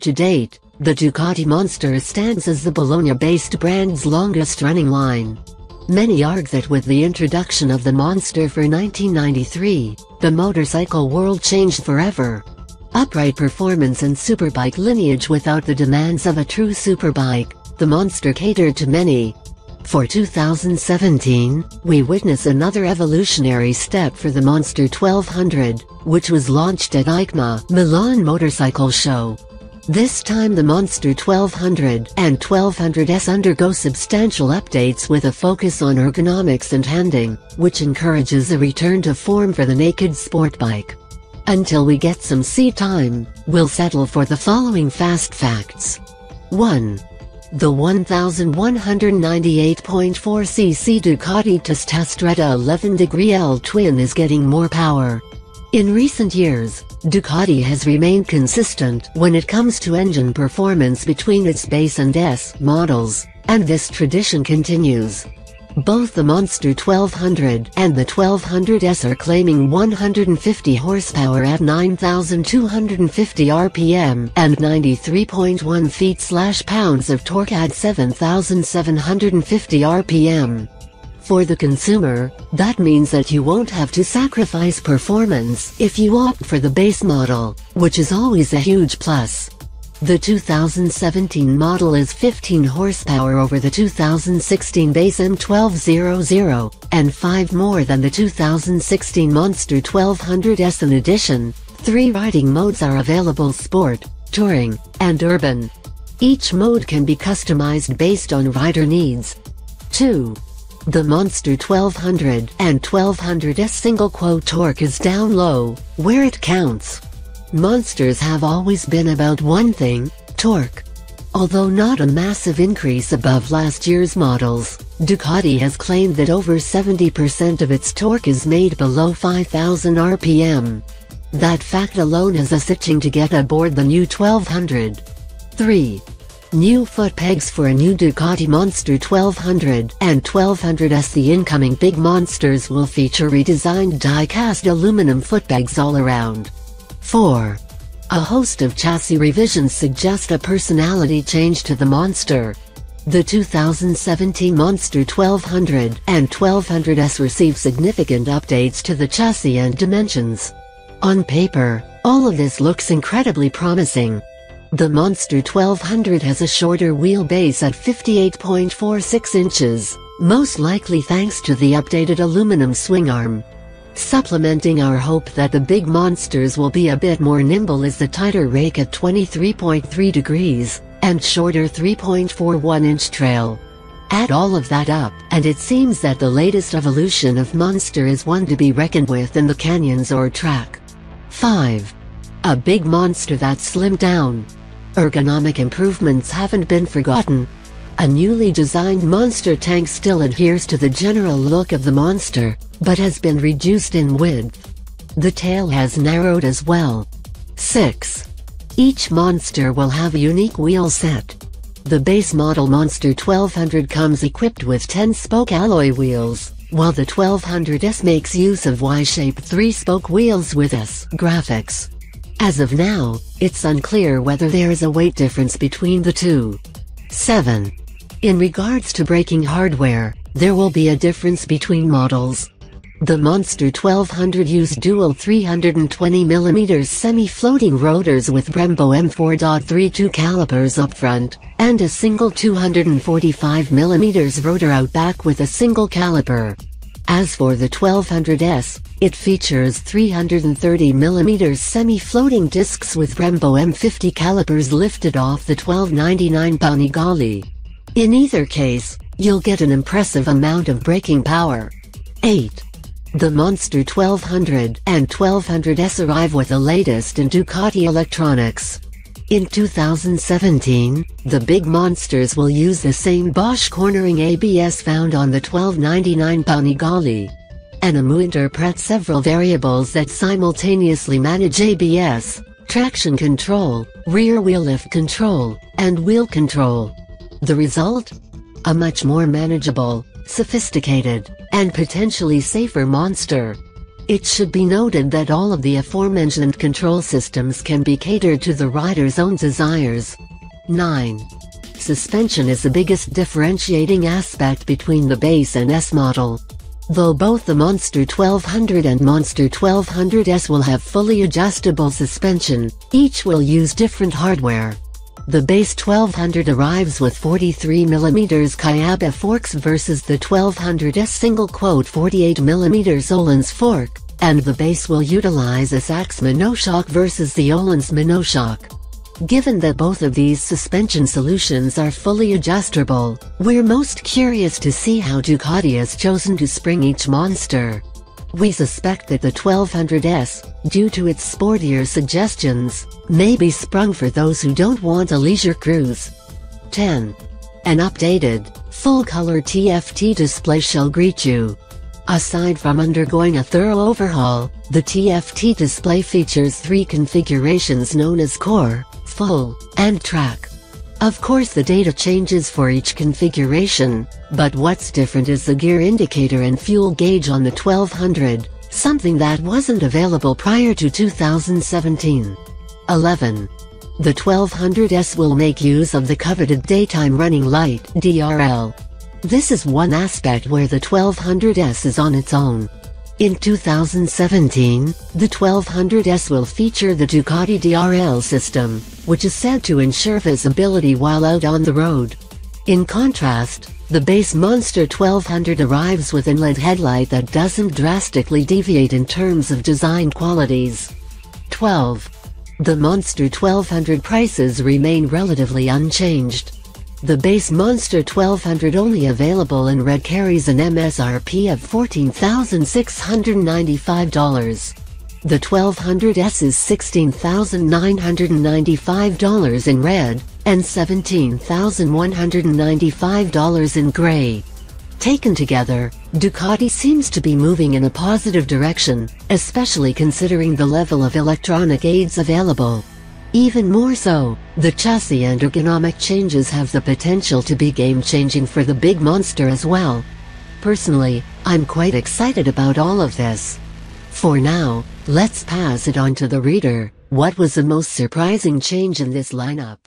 To date, the Ducati Monster stands as the Bologna-based brand's longest-running line. Many argue that with the introduction of the Monster for 1993, the motorcycle world changed forever. Upright performance and superbike lineage without the demands of a true superbike, the Monster catered to many. For 2017, we witness another evolutionary step for the Monster 1200, which was launched at EICMA, Milan Motorcycle Show. This time the Monster 1200 and 1200S undergo substantial updates with a focus on ergonomics and handling, which encourages a return to form for the naked sport bike. Until we get some seat time, we'll settle for the following fast facts. 1. The 1198.4cc Ducati Stretta 11°L twin is getting more power. In recent years, Ducati has remained consistent when it comes to engine performance between its base and S models, and this tradition continues. Both the Monster 1200 and the 1200S are claiming 150 horsepower at 9,250 RPM and 93.1 feet/pounds of torque at 7,750 RPM. For the consumer, that means that you won't have to sacrifice performance if you opt for the base model, which is always a huge plus. The 2017 model is 15 horsepower over the 2016 base M1200, and 5 more than the 2016 Monster 1200S. In addition, 3 riding modes are available: Sport, Touring, and Urban. Each mode can be customized based on rider needs. 2. The Monster 1200 and 1200S single-quote torque is down low, where it counts. Monsters have always been about one thing: torque. Although not a massive increase above last year's models, Ducati has claimed that over 70% of its torque is made below 5,000 RPM. That fact alone has us itching to get aboard the new 1200. 3. New foot pegs for a new Ducati Monster 1200 and 1200S. The incoming big Monsters will feature redesigned die-cast aluminum foot pegs all around. 4. A host of chassis revisions suggest a personality change to the Monster. The 2017 Monster 1200 and 1200S receive significant updates to the chassis and dimensions. On paper, all of this looks incredibly promising. The Monster 1200 has a shorter wheelbase at 58.46 inches, most likely thanks to the updated aluminum swing arm. Supplementing our hope that the big Monsters will be a bit more nimble is the tighter rake at 23.3 degrees, and shorter 3.41-inch trail. Add all of that up, and it seems that the latest evolution of Monster is one to be reckoned with in the canyons or track. 5. A big Monster that's slimmed down. Ergonomic improvements haven't been forgotten. A newly designed Monster tank still adheres to the general look of the Monster, but has been reduced in width. The tail has narrowed as well. 6. Each Monster will have a unique wheel set. The base model Monster 1200 comes equipped with 10-spoke alloy wheels, while the 1200S makes use of Y-shaped 3-spoke wheels with S graphics. As of now, it's unclear whether there is a weight difference between the two. 7. In regards to braking hardware, there will be a difference between models. The Monster 1200 used dual 320mm semi-floating rotors with Brembo M4.32 calipers up front, and a single 245mm rotor out back with a single caliper. As for the 1200S, it features 330mm semi-floating discs with Brembo M50 calipers lifted off the 1299 Panigale. In either case, you'll get an impressive amount of braking power. 8. The Monster 1200 and 1200S arrive with the latest in Ducati electronics. In 2017, the big Monsters will use the same Bosch cornering ABS found on the 1299 Panigale. NMU interprets several variables that simultaneously manage ABS, traction control, rear wheel lift control, and wheel control. The result? A much more manageable, sophisticated, and potentially safer Monster. It should be noted that all of the aforementioned control systems can be catered to the rider's own desires. 9. Suspension is the biggest differentiating aspect between the base and S model. Though both the Monster 1200 and Monster 1200S will have fully adjustable suspension, each will use different hardware. The base 1200 arrives with 43mm Kayaba forks versus the 1200S single quote 48mm Öhlins fork, and the base will utilize a Sachs monoshock versus the Öhlins monoshock. Given that both of these suspension solutions are fully adjustable, we're most curious to see how Ducati has chosen to spring each Monster. We suspect that the 1200S, due to its sportier suggestions, may be sprung for those who don't want a leisure cruise. 10. An updated, full-color TFT display shall greet you. Aside from undergoing a thorough overhaul, the TFT display features 3 configurations known as Core, Full, and Track. Of course the data changes for each configuration, but what's different is the gear indicator and fuel gauge on the 1200, something that wasn't available prior to 2017. 11. The 1200S will make use of the coveted daytime running light (DRL). This is one aspect where the 1200S is on its own. In 2017, the 1200S will feature the Ducati DRL system, which is said to ensure visibility while out on the road. In contrast, the base Monster 1200 arrives with an LED headlight that doesn't drastically deviate in terms of design qualities. 12. The Monster 1200 prices remain relatively unchanged. The base Monster 1200 only available in red carries an MSRP of $14,695. The 1200S is $16,995 in red, and $17,195 in gray. Taken together, Ducati seems to be moving in a positive direction, especially considering the level of electronic aids available. Even more so, the chassis and ergonomic changes have the potential to be game-changing for the big Monster as well. Personally, I'm quite excited about all of this. For now, let's pass it on to the reader. What was the most surprising change in this lineup?